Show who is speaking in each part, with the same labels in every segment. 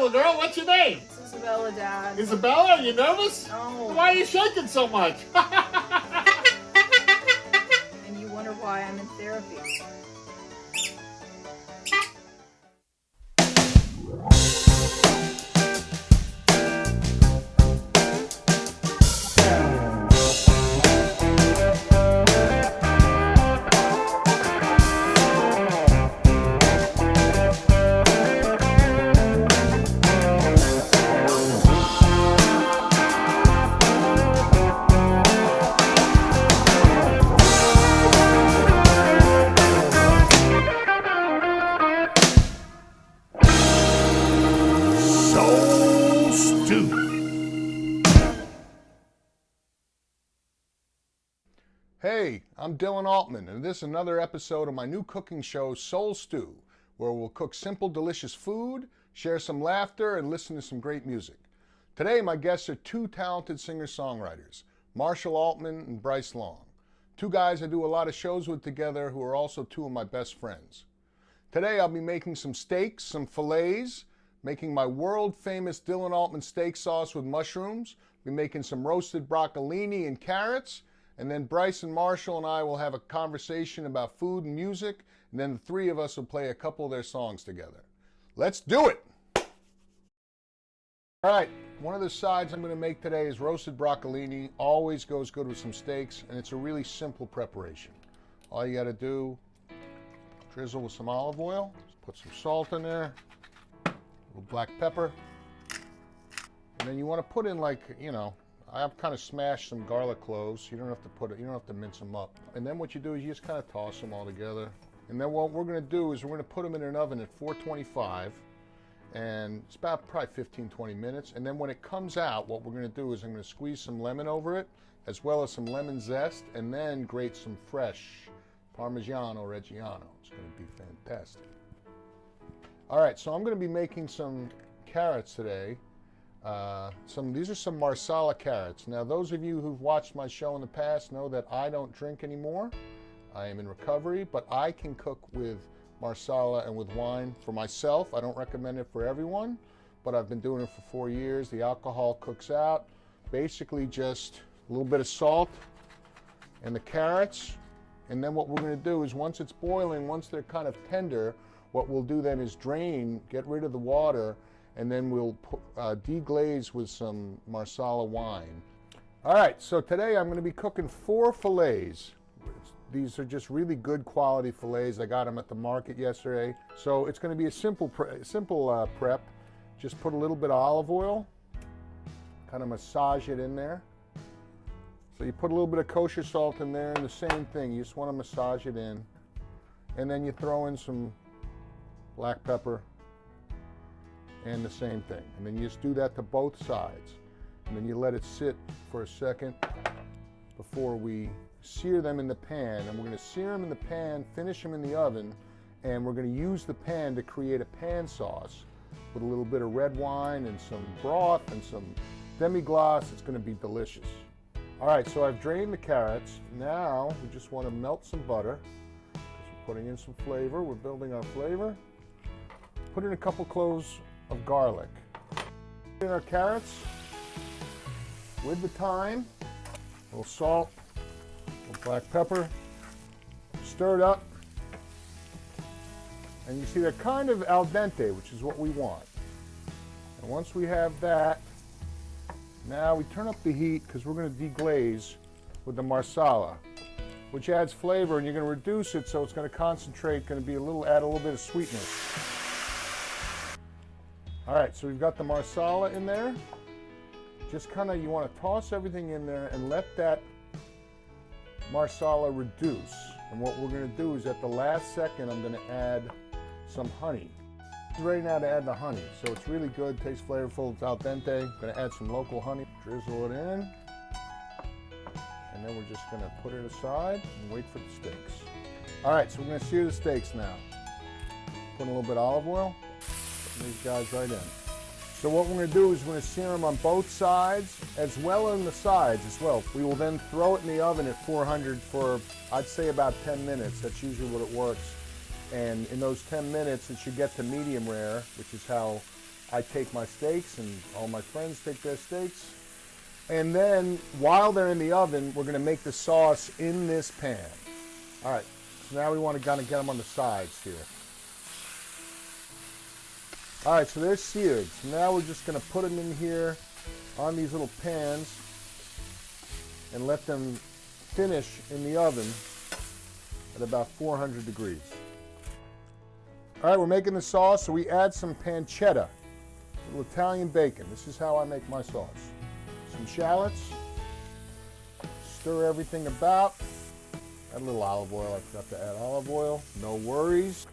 Speaker 1: little girl. What's your name?
Speaker 2: It's Isabella, Dad.
Speaker 1: Isabella, are you nervous?
Speaker 2: No.
Speaker 1: Why are you shaking so much?
Speaker 2: And you wonder why I'm in therapy.
Speaker 3: Hey, I'm Dylan Altman, and this is another episode of my new cooking show, Soul Stew, where we'll cook simple, delicious food, share some laughter, and listen to some great music. Today, my guests are two talented singer-songwriters, Marshall Altman and BRICE Long. Two guys I do a lot of shows with together who are also two of my best friends. Today, I'll be making some steaks, some fillets, making my world-famous Dylan Altman steak sauce with mushrooms, be making some roasted broccolini and carrots, and then Bryce and Marshall and I will have a conversation about food and music, and then the three of us will play a couple of their songs together. Let's do it! All right, one of the sides I'm going to make today is roasted broccolini. Always goes good with some steaks, and it's a really simple preparation. All you got to do, drizzle with some olive oil, put some salt in there, a little black pepper, and then you want to put in I've kind of smashed some garlic cloves. You don't have to you don't have to mince them up. And then what you do is you just kind of toss them all together. And then what we're going to do is we're going to put them in an oven at 425, and it's about probably 15-20 minutes. And then when it comes out, what we're going to do is I'm going to squeeze some lemon over it, as well as some lemon zest, and then grate some fresh Parmigiana or reggiano. It's going to be fantastic. All right, so I'm going to be making some carrots today. These are some Marsala carrots. Now, those of you who've watched my show in the past know that I don't drink anymore. I am in recovery, but I can cook with Marsala and with wine for myself. I don't recommend it for everyone, but I've been doing it for 4 years. The alcohol cooks out. Basically just a little bit of salt and the carrots. And then what we're going to do is once it's boiling, once they're kind of tender, what we'll do then is drain, get rid of the water, and then we'll deglaze with some Marsala wine. All right, so today I'm going to be cooking 4 fillets. These are just really good quality fillets. I got them at the market yesterday. So it's going to be a simple prep. Just put a little bit of olive oil, kind of massage it in there. So you put a little bit of kosher salt in there, and the same thing. You just want to massage it in. And then you throw in some black pepper, and the same thing. And then you just do that to both sides. And then you let it sit for a second before we sear them in the pan. And we're going to sear them in the pan, finish them in the oven, and we're going to use the pan to create a pan sauce with a little bit of red wine and some broth and some demi-glace. It's going to be delicious. All right, so I've drained the carrots. Now we just want to melt some butter. We're putting in some flavor. We're building our flavor. Put in a couple cloves of garlic. Put in our carrots with the thyme, a little salt, a little black pepper, stir it up, and you see they're kind of al dente, which is what we want. And once we have that, now we turn up the heat because we're going to deglaze with the Marsala, which adds flavor, and you're going to reduce it so it's going to concentrate, going to be add a little bit of sweetness. All right, so we've got the Marsala in there. Just you want to toss everything in there and let that Marsala reduce. And what we're going to do is at the last second, I'm going to add some honey. It's ready now to add the honey. So it's really good, tastes flavorful, it's al dente. I'm going to add some local honey, drizzle it in. And then we're just going to put it aside and wait for the steaks. All right, so we're going to sear the steaks now. Put a little bit of olive oil. These guys right in. So what we're going to do is we're going to sear them on both sides as well as the sides as well. We will then throw it in the oven at 400 for, I'd say, about 10 minutes. That's usually what it works. And in those 10 minutes, it should get to medium rare, which is how I take my steaks, and all my friends take their steaks. And then, while they're in the oven, we're going to make the sauce in this pan. All right, so now we want to kind of get them on the sides here. All right, so they're seared. So now we're just going to put them in here on these little pans and let them finish in the oven at about 400 degrees. All right, we're making the sauce, so we add some pancetta, a little Italian bacon. This is how I make my sauce. Some shallots, stir everything about, add a little olive oil. I forgot to add olive oil, no worries.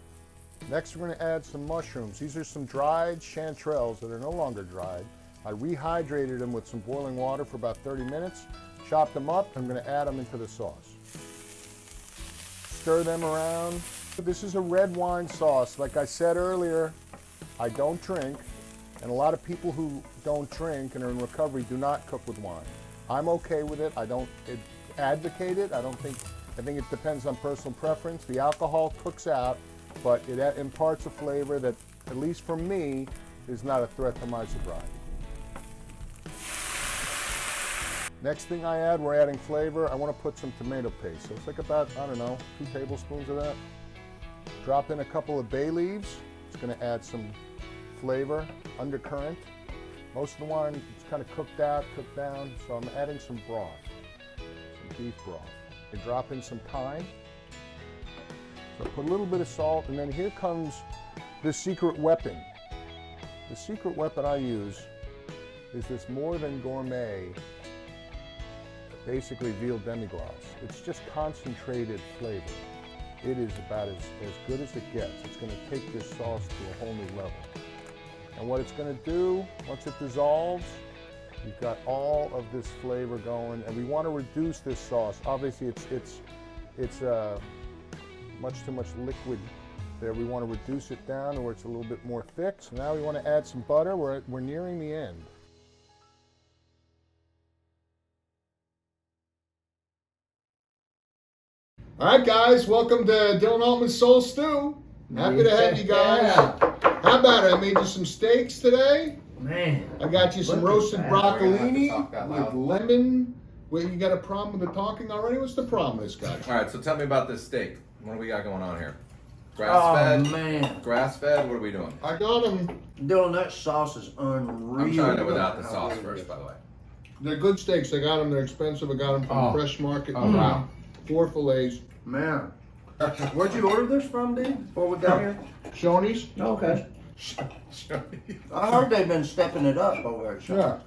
Speaker 3: Next we're going to add some mushrooms. These are some dried chanterelles that are no longer dried. I rehydrated them with some boiling water for about 30 minutes, chopped them up, and I'm going to add them into the sauce. Stir them around. This is a red wine sauce. Like I said earlier, I don't drink. And a lot of people who don't drink and are in recovery do not cook with wine. I'm okay with it. I don't advocate it. I think it depends on personal preference. The alcohol cooks out, but it imparts a flavor that, at least for me, is not a threat to my sobriety. Next thing I add, we're adding flavor. I want to put some tomato paste. So it's like about, I don't know, 2 tablespoons of that. Drop in a couple of bay leaves. It's going to add some flavor, undercurrent. Most of the wine is kind of cooked out, cooked down, so I'm adding some broth, some beef broth. I drop in some thyme. So I put a little bit of salt, and then here comes the secret weapon. The secret weapon I use is this More Than Gourmet, basically veal demi-glace. It's just concentrated flavor. It is about as good as it gets. It's going to take this sauce to a whole new level. And what it's going to do, once it dissolves, you've got all of this flavor going, and we want to reduce this sauce. Obviously, it's much too much liquid there. We want to reduce it down to where it's a little bit more thick. So now we want to add some butter. We're nearing the end. All right, guys, welcome to Dylan Altman's Soul Stew. Happy to have you guys. How about it? I made you some steaks today.
Speaker 4: Man.
Speaker 3: I got you some roasted broccolini with lemon. Wait, you got a problem with the talking already? What's the problem with this guy?
Speaker 5: All right, so tell me about this steak. What do we got going on here? Grass-fed?
Speaker 4: Oh, man.
Speaker 5: Grass-fed? What are we doing?
Speaker 3: I got them.
Speaker 4: Dylan, that sauce is unreal.
Speaker 5: I'm trying it without the sauce first, by the way.
Speaker 3: They're good steaks. I got them. They're expensive. I got them from the Fresh Market.
Speaker 5: Oh, wow.
Speaker 3: 4 fillets.
Speaker 4: Man. Where'd you order this from, dude? Before we got here?
Speaker 3: Shoney's.
Speaker 4: Okay. I heard they've been stepping it up over at Shoney's.
Speaker 3: Yeah.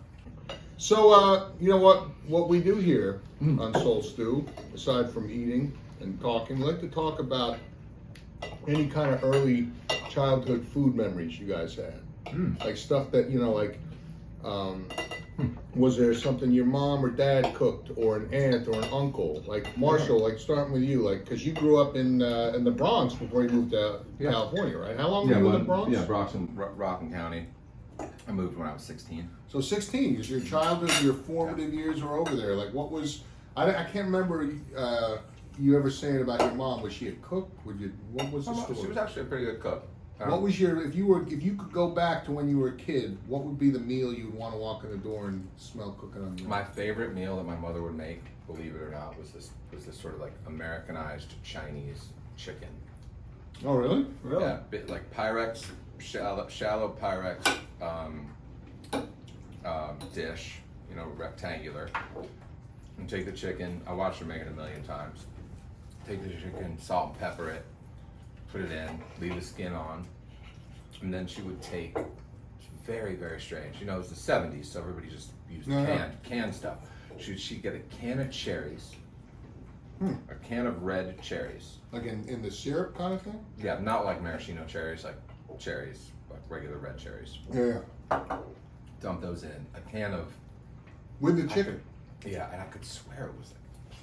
Speaker 3: So, you know what we do here on Soul Stew, aside from eating and talking, we like to talk about any kind of early childhood food memories you guys had. Like stuff that, like, was there something your mom or dad cooked, or an aunt or an uncle? Like Marshall, like starting with you, like, because you grew up in the Bronx before you moved to California, right? How long were you in the Bronx?
Speaker 5: Yeah, Rockland County. I moved when I was 16.
Speaker 3: So 16, because your childhood, your formative years were over there. Like, what was, I can't remember you ever saying about your mom. Was she a cook? What was the story?
Speaker 5: She was actually a pretty good cook.
Speaker 3: What was if you could go back to when you were a kid, what would be the meal you would want to walk in the door and smell cooking on you?
Speaker 5: My favorite meal that my mother would make, believe it or not, was this sort of like Americanized Chinese chicken.
Speaker 3: Oh, really?
Speaker 5: Yeah, bit like Pyrex, shallow Pyrex dish, rectangular. And take the chicken. I watched her make it a million times. Take the chicken, salt and pepper it, put it in, leave the skin on, and then she would take, it's very, very strange. It was the 70s, so everybody just used canned stuff. She'd get a can of cherries, a can of red cherries.
Speaker 3: Like in the syrup kind of thing?
Speaker 5: Yeah, not like maraschino cherries, like cherries, like regular red cherries.
Speaker 3: Yeah.
Speaker 5: Dump those in. A can of...
Speaker 3: With the chicken?
Speaker 5: Yeah, and I could swear it was like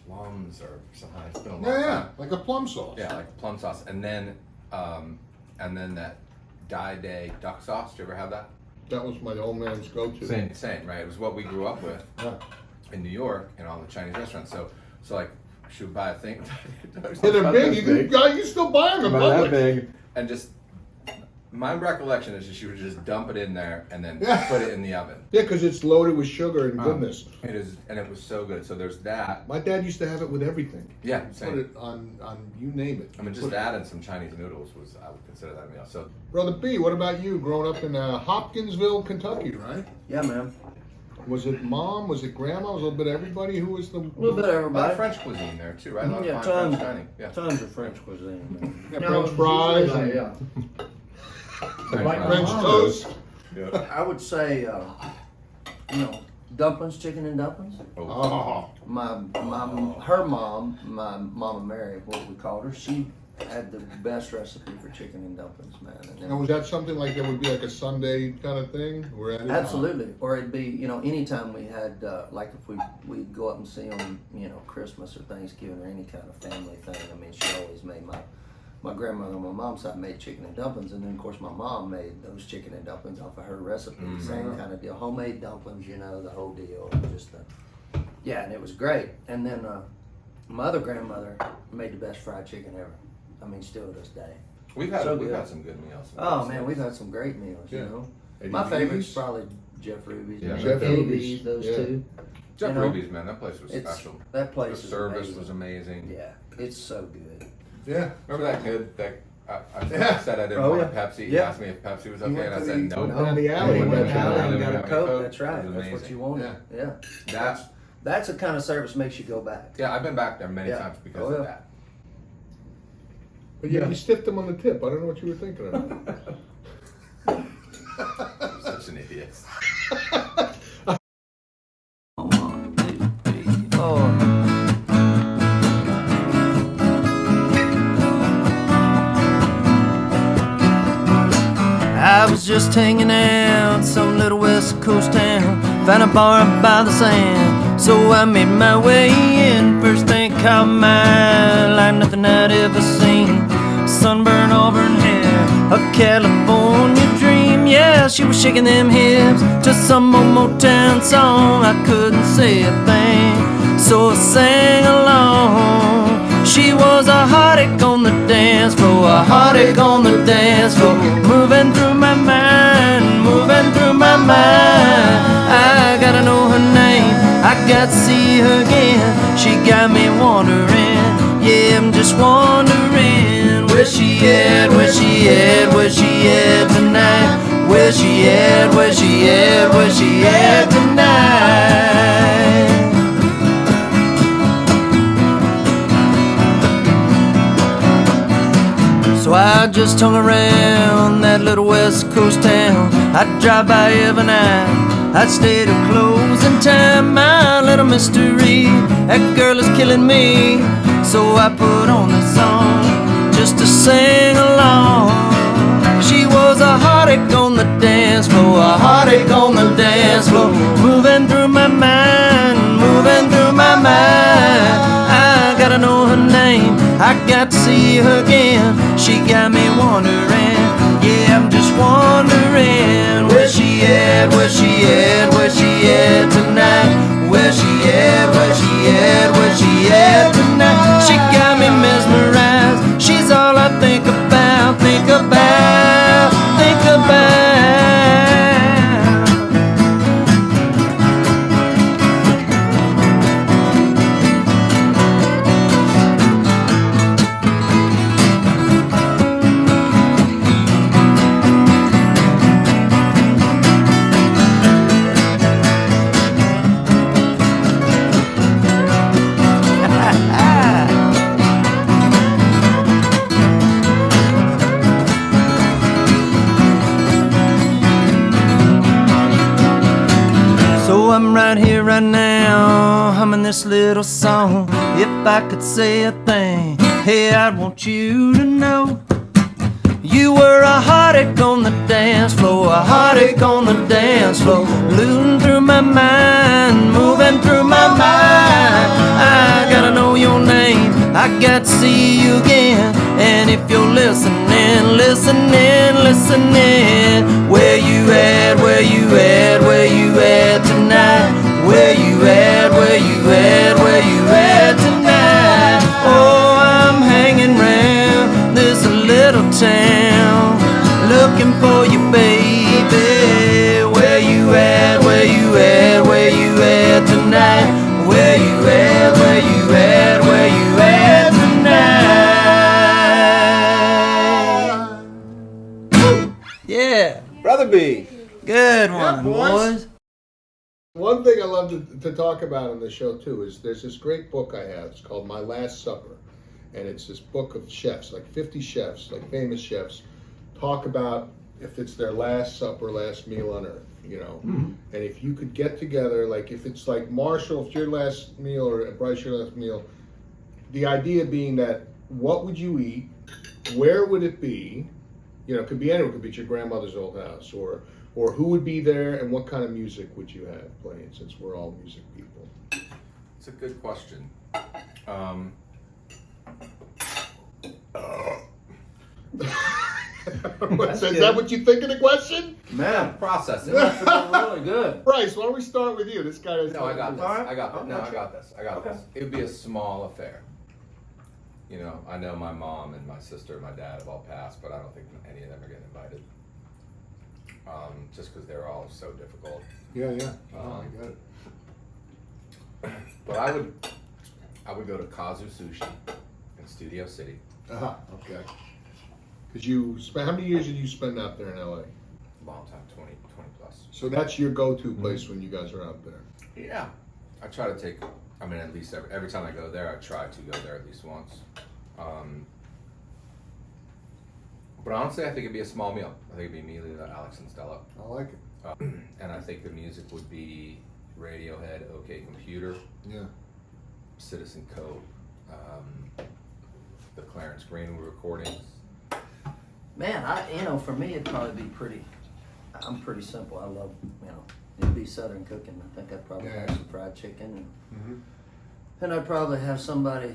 Speaker 5: plums or something. It's been a long
Speaker 3: Yeah,
Speaker 5: time.
Speaker 3: like a plum sauce.
Speaker 5: Yeah, like plum sauce, and then that Day duck sauce. Did you ever have that?
Speaker 3: That was my old man's go-to.
Speaker 5: Same, right? It was what we grew up with in New York in all the Chinese restaurants. So like, she would buy a thing.
Speaker 3: Yeah, they're big. You can still buy them in
Speaker 5: About that
Speaker 3: public.
Speaker 5: big, and just My recollection is that she would just dump it in there and then
Speaker 3: Yeah.
Speaker 5: put it in the oven.
Speaker 3: Yeah, because it's loaded with sugar and goodness.
Speaker 5: It is, and it was so good. So there's that.
Speaker 3: My dad used to have it with everything.
Speaker 5: Yeah,
Speaker 3: Put
Speaker 5: same.
Speaker 3: it on you name it.
Speaker 5: I mean, just adding some Chinese noodles was, I would consider that a meal. So
Speaker 3: Brother B, what about you? Growing up in Hopkinsville, Kentucky, right?
Speaker 4: Yeah, man.
Speaker 3: Was it mom? Was it grandma? Was it a little bit of everybody? Who was the?
Speaker 4: A little bit of
Speaker 5: a lot
Speaker 4: everybody.
Speaker 5: of French cuisine there too, right? A lot
Speaker 4: Yeah,
Speaker 5: of fine
Speaker 4: tons.
Speaker 5: French dining. Yeah.
Speaker 4: Tons of French cuisine, man.
Speaker 3: Yeah, French fries and
Speaker 4: yeah.
Speaker 3: French toast.
Speaker 5: Yeah.
Speaker 4: I would say, dumplings, chicken and dumplings.
Speaker 3: Oh,
Speaker 4: Her mom, my Mama Mary, what we called her, she had the best recipe for chicken and dumplings, man. And
Speaker 3: and was that something like that would be like a Sunday kind of thing? Or at
Speaker 4: absolutely, or it'd be, anytime we had, like if we'd go up and see them, Christmas or Thanksgiving or any kind of family thing. I mean, she always made my grandmother on my mom's side made chicken and dumplings, and then of course my mom made those chicken and dumplings off of her recipe, same kind of deal, homemade dumplings, the whole deal, and it was great. And then my other grandmother made the best fried chicken ever. I mean, still to this day.
Speaker 5: We've had
Speaker 4: So
Speaker 5: we've
Speaker 4: good.
Speaker 5: had some good meals.
Speaker 4: Oh man, we've had some great meals.
Speaker 3: Yeah. Eddie
Speaker 4: My favorite's
Speaker 3: V's?
Speaker 4: probably Jeff Ruby's.
Speaker 5: Yeah.
Speaker 3: Jeff
Speaker 4: Eddie
Speaker 3: Ruby's,
Speaker 4: V's, those
Speaker 3: yeah.
Speaker 4: two.
Speaker 5: Jeff
Speaker 4: You know,
Speaker 5: Ruby's, man, that place was
Speaker 4: It's
Speaker 5: special.
Speaker 4: that place.
Speaker 5: The
Speaker 4: is
Speaker 5: service
Speaker 4: amazing.
Speaker 5: was amazing.
Speaker 4: Yeah, it's so good.
Speaker 3: Yeah.
Speaker 5: Remember that kid that I
Speaker 3: Yeah.
Speaker 5: said I didn't
Speaker 4: Oh,
Speaker 5: want
Speaker 4: yeah.
Speaker 5: Pepsi? He
Speaker 4: Yeah.
Speaker 5: asked me if Pepsi was
Speaker 3: He
Speaker 5: okay,
Speaker 3: went
Speaker 5: and I
Speaker 3: to
Speaker 5: said
Speaker 3: the-
Speaker 5: no.
Speaker 3: went down the alley,
Speaker 5: He
Speaker 3: went
Speaker 5: down
Speaker 3: down
Speaker 5: the
Speaker 3: there,
Speaker 5: alley,
Speaker 4: got a
Speaker 5: got me
Speaker 4: Coke. That's
Speaker 5: It
Speaker 4: right.
Speaker 5: was
Speaker 4: That's what
Speaker 5: amazing.
Speaker 4: you wanted. Yeah. That's the kind of service makes you go back.
Speaker 5: Yeah, I've been back there many
Speaker 4: Yeah.
Speaker 5: times because
Speaker 4: Oh,
Speaker 5: of
Speaker 4: yeah.
Speaker 5: that.
Speaker 3: But yeah, you stiffed him on the tip. I don't know what you were thinking of.
Speaker 5: I'm such an idiot.
Speaker 6: I was just hanging out some little west coast town, found a bar up by the sand, so I made my way in. First thing caught my eye like nothing I'd ever seen. Sunburned auburn hair, a California dream. Yeah, she was shaking them hips to some old Motown song. I couldn't say a thing, so I sang along. She was a heartache on the dance floor, a heartache on the dance floor, moving through my mind, moving through my mind. I gotta know her name, I got to see her again. She got me wondering, yeah, I'm just wondering, where she at, where she at, where she at tonight? Where she at, where she at, where she at tonight? So I just hung around that little west coast town. I'd drive by every night, I'd stay to closing time. My little mystery, that girl is killing me. So I put on this song just to sing along. She was a heartache on the dance floor, a heartache on the dance floor, moving through my mind, moving through my mind. I gotta know her name, I got to see her again. She got me wondering, yeah, I'm just wondering, where she at, where she at, where she at tonight? Where she at, where she at, where she at tonight? She got me mesmerized, she's all I think about, think about, think about. So I'm right here, right now, humming this little song. If I could say a thing, hey, I'd want you to know you were a heartache on the dance floor, a heartache on the dance floor, looting through my mind, moving through my mind. I gotta know your name, I got to see you again. And if you're listening, listening, listening, where you at, where you at, where you at tonight? Where you at, where you at, where you at tonight? Oh, I'm hanging round this little town, looking Yeah.
Speaker 5: Brother B.
Speaker 6: Good one,
Speaker 3: boys.
Speaker 6: boys.
Speaker 3: One thing I love to talk about on the show too is there's this great book I have. It's called My Last Supper, and it's this book of chefs, like 50 chefs, like famous chefs, talk about if it's their last supper, last meal on earth, you know. And if you could get together, like if it's like Marshall, if your last meal, or BRICE your last meal, the idea being that what would you eat, where would it be, you know, it could be anywhere, it could be at your grandmother's old house, or who would be there, and what kind of music would you have playing, since we're all music people?
Speaker 5: It's a good question.
Speaker 3: Is that what you think of the question?
Speaker 4: Man,
Speaker 5: Process it.
Speaker 4: really good.
Speaker 3: Bryce, why don't we start with you? This guy is.
Speaker 5: No, I got this.
Speaker 4: Alright.
Speaker 5: I got this. No,
Speaker 4: Okay.
Speaker 5: I got this. I got
Speaker 4: Okay.
Speaker 5: this. It would be a small affair. You know, I know my mom and my sister and my dad have all passed, but I don't think any of them are getting invited. Just because they're all so difficult.
Speaker 3: Yeah. I got it.
Speaker 5: But I would go to Kazu Sushi in Studio City.
Speaker 3: Okay. Because you spent, how many years did you spend out there in LA?
Speaker 5: Long time, 20 plus.
Speaker 3: So that's your go-to place when you guys are out there.
Speaker 5: Yeah. I try to take, I mean, at least every time I go there, I try to go there at least once. But honestly, I think it'd be a small meal. I think it'd be immediately to Alex and Stella.
Speaker 3: I like it.
Speaker 5: And I think the music would be Radiohead, OK Computer,
Speaker 3: Yeah.
Speaker 5: Citizen Cope, the Clarence Greenwood recordings.
Speaker 4: Man, for me, it'd probably be I'm pretty simple. I love, it'd be Southern cooking. I think I'd probably have some fried chicken. And I'd probably have somebody,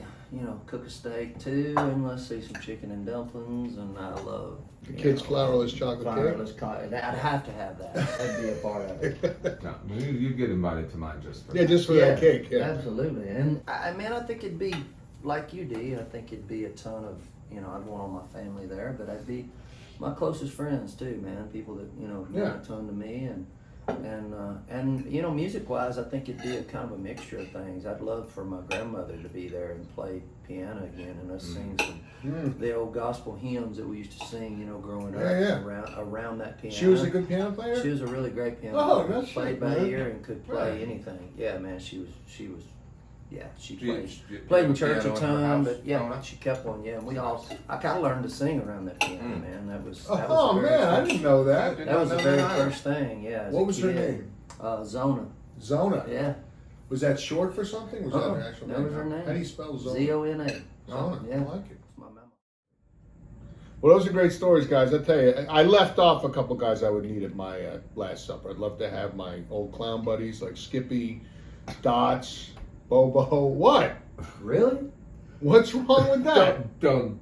Speaker 4: cook a steak too, and let's see, some chicken and dumplings. And I love
Speaker 3: The kids' flourless chocolate cake.
Speaker 4: I'd have to have that. That'd be a part of it.
Speaker 5: No, you get invited to mine just for
Speaker 3: Yeah, just for that cake. Yeah.
Speaker 4: Absolutely. And I think it'd be like you, D. I think it'd be a ton of, I'd want all my family there, but I'd be my closest friends too, man. People that, mean a ton to me. And music-wise, I think it'd be a kind of a mixture of things. I'd love for my grandmother to be there and play piano again, and us sing some the old gospel hymns that we used to sing, growing up around that piano.
Speaker 3: She was a good piano player?
Speaker 4: She was a really great piano
Speaker 3: Oh,
Speaker 4: player.
Speaker 3: that's
Speaker 4: Played
Speaker 3: right,
Speaker 4: by
Speaker 3: man.
Speaker 4: ear and could play
Speaker 3: Right.
Speaker 4: anything. Yeah, man, she was. Yeah, she
Speaker 5: Do you-
Speaker 4: played
Speaker 5: you
Speaker 4: in
Speaker 5: have a
Speaker 4: church
Speaker 5: piano
Speaker 4: a
Speaker 5: in her
Speaker 4: ton,
Speaker 5: house
Speaker 4: but yeah,
Speaker 5: growing up?
Speaker 4: she kept one. Yeah, and I kind of learned to sing around that piano, man. That was. That
Speaker 3: Oh,
Speaker 4: was the very
Speaker 3: man, I
Speaker 4: first-
Speaker 3: didn't know that.
Speaker 4: That was the very
Speaker 5: No.
Speaker 4: first thing. Yeah. as a
Speaker 3: What was her
Speaker 4: kid.
Speaker 3: name?
Speaker 4: Zona.
Speaker 3: Zona.
Speaker 4: Yeah.
Speaker 3: Was that short for something? Was that
Speaker 4: Uh-uh.
Speaker 3: her actual
Speaker 4: That
Speaker 3: name?
Speaker 4: was her name.
Speaker 3: How do you spell Zona?
Speaker 4: Zona.
Speaker 3: Zona.
Speaker 4: Yeah.
Speaker 3: I like it.
Speaker 4: It's my mama.
Speaker 3: Well, those are great stories, guys. I tell you, I left off a couple guys I would meet at my last supper. I'd love to have my old clown buddies like Skippy, Dots, Bobo. What?
Speaker 4: Really?
Speaker 3: What's wrong with that?
Speaker 5: Don't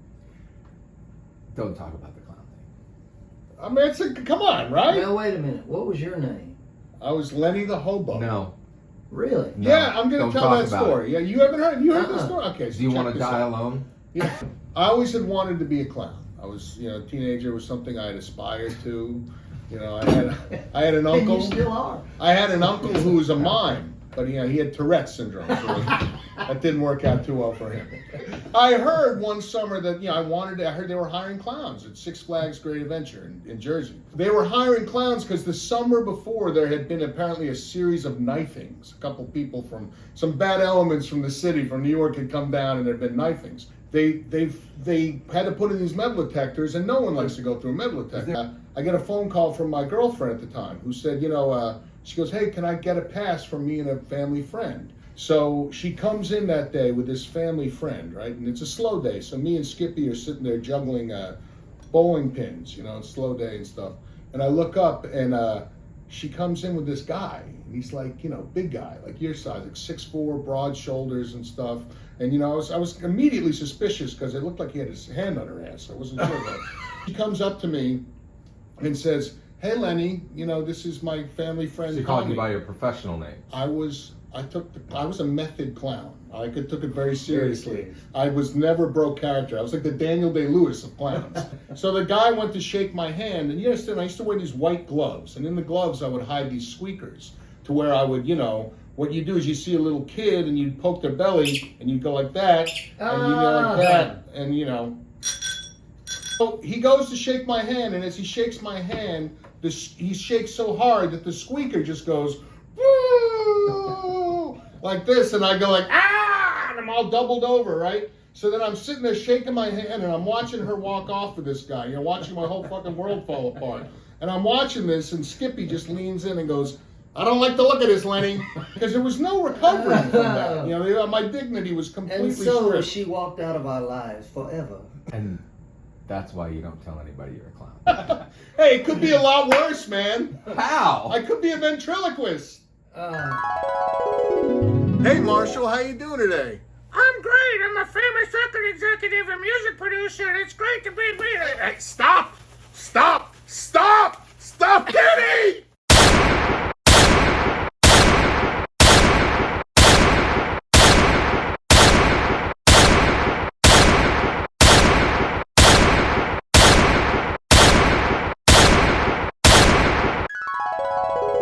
Speaker 5: talk about the clown thing.
Speaker 3: I mean, come on, right?
Speaker 4: Well, wait a minute. What was your name?
Speaker 3: I was Lenny the Hobo.
Speaker 5: No.
Speaker 4: Really?
Speaker 5: No,
Speaker 3: Yeah, I'm going
Speaker 5: don't
Speaker 3: to tell
Speaker 5: talk
Speaker 3: that
Speaker 5: about
Speaker 3: story. Yeah, you haven't heard? You heard the
Speaker 4: Uh-uh.
Speaker 3: story? Okay. So
Speaker 5: Do you
Speaker 3: check
Speaker 5: want to
Speaker 3: this
Speaker 5: die
Speaker 3: out.
Speaker 5: alone?
Speaker 3: Yeah. I always had wanted to be a clown. I was, a teenager was something I had aspired to. I had an
Speaker 4: And
Speaker 3: uncle.
Speaker 4: you still are.
Speaker 3: I had an uncle who was a mime, but he had Tourette's syndrome, so that didn't work out too well for him. I heard one summer that I heard they were hiring clowns at Six Flags Great Adventure in Jersey. They were hiring clowns because the summer before there had been apparently a series of knifings. A couple people from some bad elements from the city, from New York, had come down and there had been knifings. They had to put in these metal detectors, and no one likes to go through a metal detector. I get a phone call from my girlfriend at the time who said, she goes, "Hey, can I get a pass from me and a family friend?" So she comes in that day with this family friend, right? And it's a slow day. So me and Skippy are sitting there juggling bowling pins, it's slow day and stuff. And I look up and she comes in with this guy. And he's like, big guy, like your size, like 6'4", broad shoulders and stuff. And I was immediately suspicious because it looked like he had his hand on her ass. I wasn't sure about it. He comes up to me and says, "Hey Lenny, this is my family friend."
Speaker 5: She called
Speaker 3: Tommy."
Speaker 5: you by your professional name.
Speaker 3: I was a method clown. I took it very seriously. I was never broke character. I was like the Daniel Day-Lewis of clowns. So the guy went to shake my hand, and I used to wear these white gloves, and in the gloves I would hide these squeakers to where I would, what you do is you see a little kid and you'd poke their belly and you'd go like that, and you go like that, and So he goes to shake my hand, and as he shakes my hand, he shakes so hard that the squeaker just goes woo, like this, and I go like ah, and I'm all doubled over, right? So then I'm sitting there shaking my hand, and I'm watching her walk off with this guy, you know, watching my whole fucking world fall apart. And I'm watching this, and Skippy just leans in and goes, I don't like the look of this, Lenny, because there was no recovery from that. You know, my dignity was completely
Speaker 4: And so
Speaker 3: stripped.
Speaker 4: she walked out of our lives forever.
Speaker 7: And that's why you don't tell anybody you're a clown.
Speaker 3: Hey, it could be a lot worse, man.
Speaker 7: How?
Speaker 3: I could be a ventriloquist. Hey, Marshall, how you doing today?
Speaker 1: I'm great. I'm a famous record executive and music producer, and it's great to be me. Hey, stop! Stop! Stop! Stop, Kenny!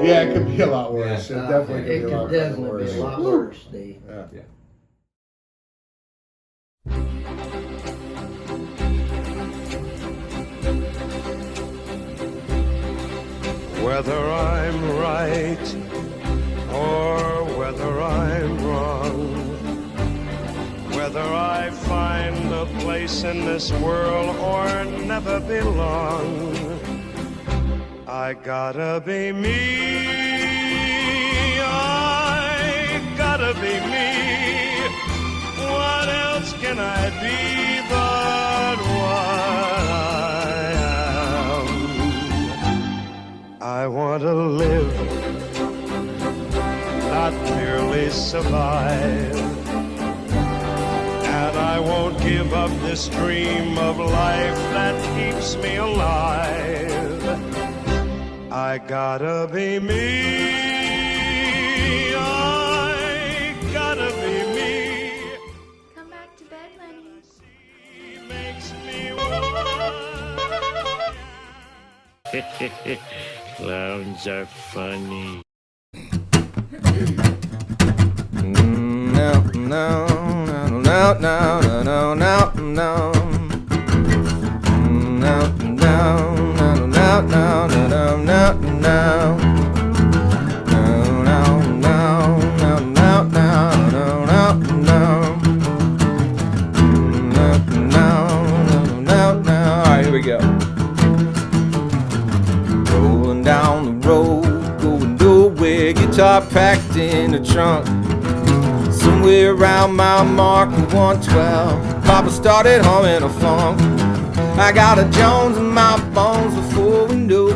Speaker 3: Yeah, it could be a lot worse.
Speaker 7: Yeah.
Speaker 3: It definitely
Speaker 4: It
Speaker 3: could be a lot
Speaker 4: could definitely
Speaker 3: worse.
Speaker 4: be a lot worse, Steve.
Speaker 3: Yeah.
Speaker 7: Yeah.
Speaker 8: Whether I'm right or whether I'm wrong, whether I find a place in this world or never belong, I gotta be me. I gotta be me. What else can I be but what I am? I want to live, not merely survive. And I won't give up this dream of life that keeps me alive. I gotta be me. I gotta be me.
Speaker 9: Come back to bed, Lenny.
Speaker 8: He makes me wild.
Speaker 10: Clowns are funny.
Speaker 6: No, no, no, no, no, no, no, no, no. No, no, no, no, no, no, no, no, no. No, no, no, no, no, no, no, no. No, no, no, no. All right, here we go. Rolling down the road, going nowhere, guitar packed in the trunk. Somewhere around mile marker 112, Papa started humming a funk. I got a Jones in my bones before we knew.